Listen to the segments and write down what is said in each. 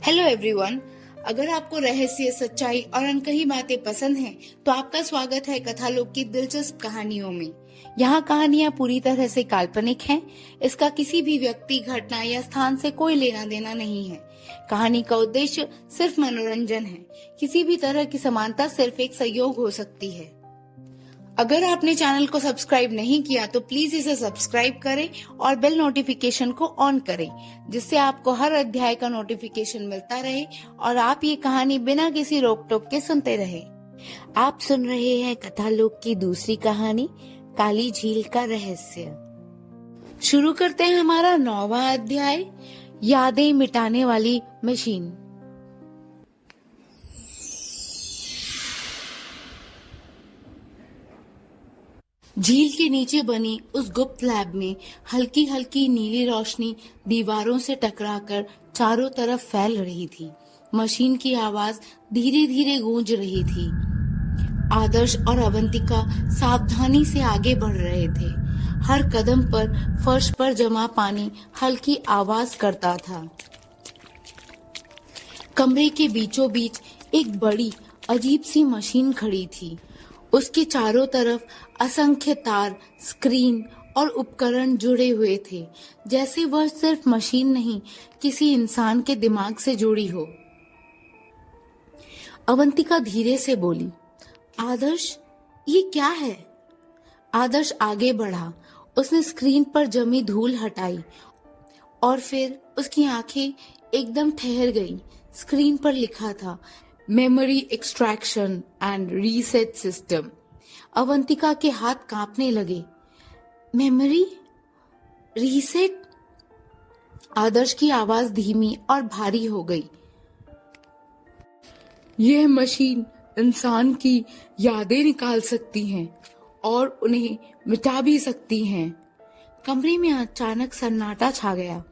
Hello everyone. अगर आपको रहस्य, सच्चाई और अनकही बातें पसंद हैं, तो आपका स्वागत है कथालोक की दिलचस्प कहानियों में। यहाँ कहानियाँ पूरी तरह से काल्पनिक हैं। इसका किसी भी व्यक्ति, घटना या स्थान से कोई लेना देना नहीं है। कहानी का उद्देश्य सिर्फ मनोरंजन है। किसी भी तरह की समानता सिर्फ एक सहयोग हो सकती है। अगर आपने चैनल को सब्सक्राइब नहीं किया तो प्लीज इसे सब्सक्राइब करें और बेल नोटिफिकेशन को ऑन करें, जिससे आपको हर अध्याय का नोटिफिकेशन मिलता रहे और आप ये कहानी बिना किसी रोक टोक के सुनते रहे। आप सुन रहे हैं कथालोक की दूसरी कहानी, काली झील का रहस्य। शुरू करते हैं हमारा 9वां अध्याय, यादें मिटाने वाली मशीन। झील के नीचे बनी उस गुप्त लैब में हल्की हल्की नीली रोशनी दीवारों से टकराकर चारों तरफ फैल रही थी। मशीन की आवाज धीरे धीरे गूंज रही थी। आदर्श और अवंतिका सावधानी से आगे बढ़ रहे थे। हर कदम पर फर्श पर जमा पानी हल्की आवाज करता था। कमरे के बीचों बीच एक बड़ी अजीब सी मशीन खड़ी थी। उसके चारों तरफ असंख्य तार, स्क्रीन और उपकरण जुड़े हुए थे, जैसे वह सिर्फ मशीन नहीं, किसी इंसान के दिमाग से जुड़ी हो। अवंतिका धीरे से बोली, आदर्श, ये क्या है? आदर्श आगे बढ़ा। उसने स्क्रीन पर जमी धूल हटाई और फिर उसकी आंखें एकदम ठहर गईं। स्क्रीन पर लिखा था, memory extraction and reset system. Avantika के हाथ कांपने लगे। Memory reset? आदर्श की आवाज धीमी और भारी हो गई। यह मशीन इंसान की यादें निकाल सकती हैं और उन्हें मिटा भी सकती हैं। कमरे में अचानक सन्नाटा छा गया।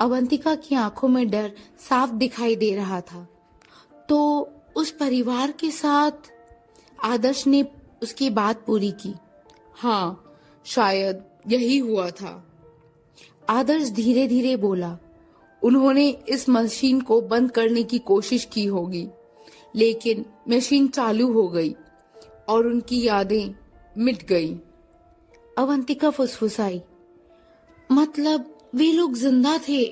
अवंतिका की आंखों में डर साफ दिखाई दे रहा था। तो उस परिवार के साथ? आदर्श ने उसकी बात पूरी की। हाँ, शायद यही हुआ था। आदर्श धीरे धीरे बोला, उन्होंने इस मशीन को बंद करने की कोशिश की होगी, लेकिन मशीन चालू हो गई और उनकी यादें मिट गईं। अवंतिका फुसफुसाई, मतलब वे लोग जिंदा थे,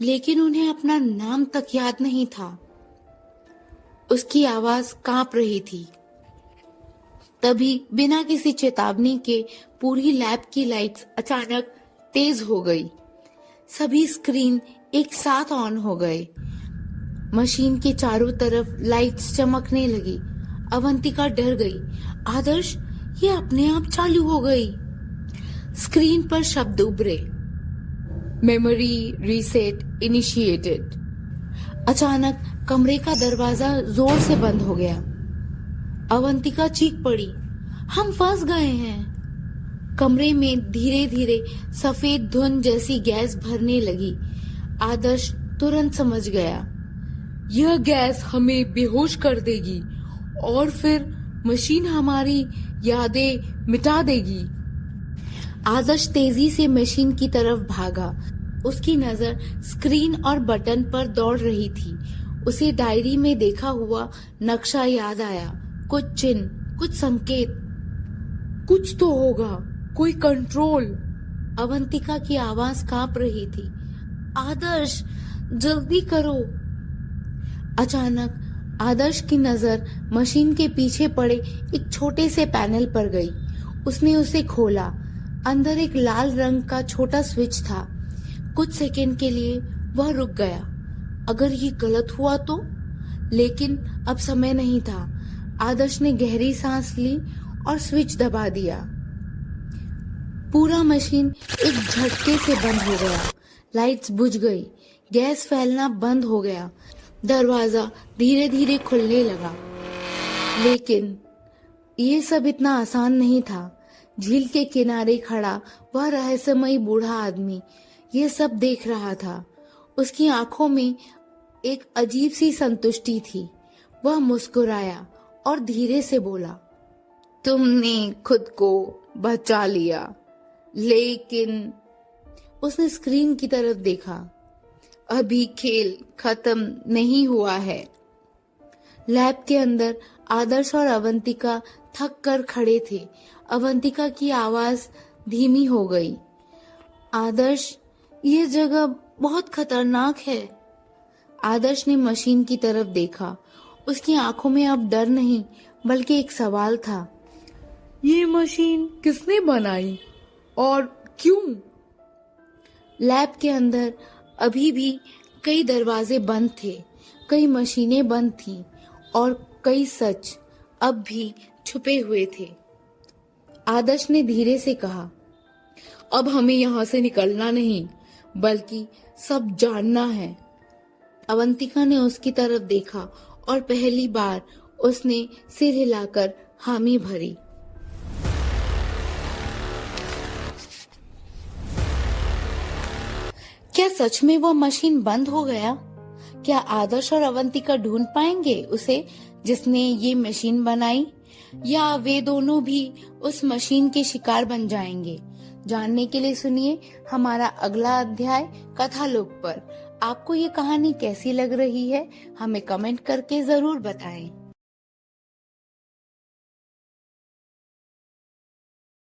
लेकिन उन्हें अपना नाम तक याद नहीं था। उसकी आवाज कांप रही थी। तभी बिना किसी चेतावनी के पूरी लैब की लाइट्स अचानक तेज हो गई। सभी स्क्रीन एक साथ ऑन हो गए। मशीन के चारों तरफ लाइट्स चमकने लगी। अवंतिका डर गई। आदर्श, ये अपने आप चालू हो गई। स्क्रीन पर शब्द उभरे, मेमोरी रीसेट इनिशिएटेड। अचानक कमरे का दरवाजा जोर से बंद हो गया। अवंतिका चीख पड़ी, हम फंस गए हैं। कमरे में धीरे धीरे सफेद धुंध जैसी गैस भरने लगी। आदर्श तुरंत समझ गया, यह गैस हमें बेहोश कर देगी और फिर मशीन हमारी यादें मिटा देगी। आदर्श तेजी से मशीन की तरफ भागा। उसकी नजर स्क्रीन और बटन पर दौड़ रही थी। उसे डायरी में देखा हुआ नक्शा याद आया। कुछ चिन्ह, कुछ संकेत। कुछ तो होगा, कोई कंट्रोल। अवंतिका की आवाज कांप रही थी। आदर्श, जल्दी करो। अचानक आदर्श की नजर मशीन के पीछे पड़े एक छोटे से पैनल पर गई। उसने उसे खोला। अंदर एक लाल रंग का छोटा स्विच था। कुछ सेकंड के लिए वह रुक गया। अगर ये गलत हुआ तो? लेकिन अब समय नहीं था। आदर्श ने गहरी सांस ली और स्विच दबा दिया। पूरा मशीन एक झटके से बंद हो गया। लाइट्स बुझ गई। गैस फैलना बंद हो गया। दरवाजा धीरे धीरे खुलने लगा। लेकिन ये सब इतना आसान नहीं था। झील के किनारे खड़ा वह रहस्यमयी बूढ़ा आदमी ये सब देख रहा था। उसकी आंखों में एक अजीब सी संतुष्टि थी। वह मुस्कुराया और धीरे से बोला, तुमने खुद को बचा लिया, लेकिन उसने स्क्रीन की तरफ देखा। अभी खेल खत्म नहीं हुआ है। लैब के अंदर आदर्श और अवंतिका थक कर खड़े थे। अवंतिका की आवाज धीमी हो गई। आदर्श, ये जगह बहुत खतरनाक है। आदर्श ने मशीन की तरफ देखा। उसकी आंखों में अब डर नहीं बल्कि एक सवाल था। ये मशीन किसने बनाई और क्यों? लैब के अंदर अभी भी कई दरवाजे बंद थे, कई मशीनें बंद थीं और कई सच अब भी छुपे हुए थे। आदर्श ने धीरे से कहा, अब हमें यहाँ से निकलना नहीं बल्कि सब जानना है। अवंतिका ने उसकी तरफ देखा और पहली बार उसने सिर हिलाकर हामी भरी। क्या सच में वो मशीन बंद हो गया? क्या आदर्श और अवंतिका ढूंढ पाएंगे उसे जिसने ये मशीन बनाई, या वे दोनों भी उस मशीन के शिकार बन जाएंगे? जानने के लिए सुनिए हमारा अगला अध्याय कथालोक पर। आपको ये कहानी कैसी लग रही है हमें कमेंट करके जरूर बताएं।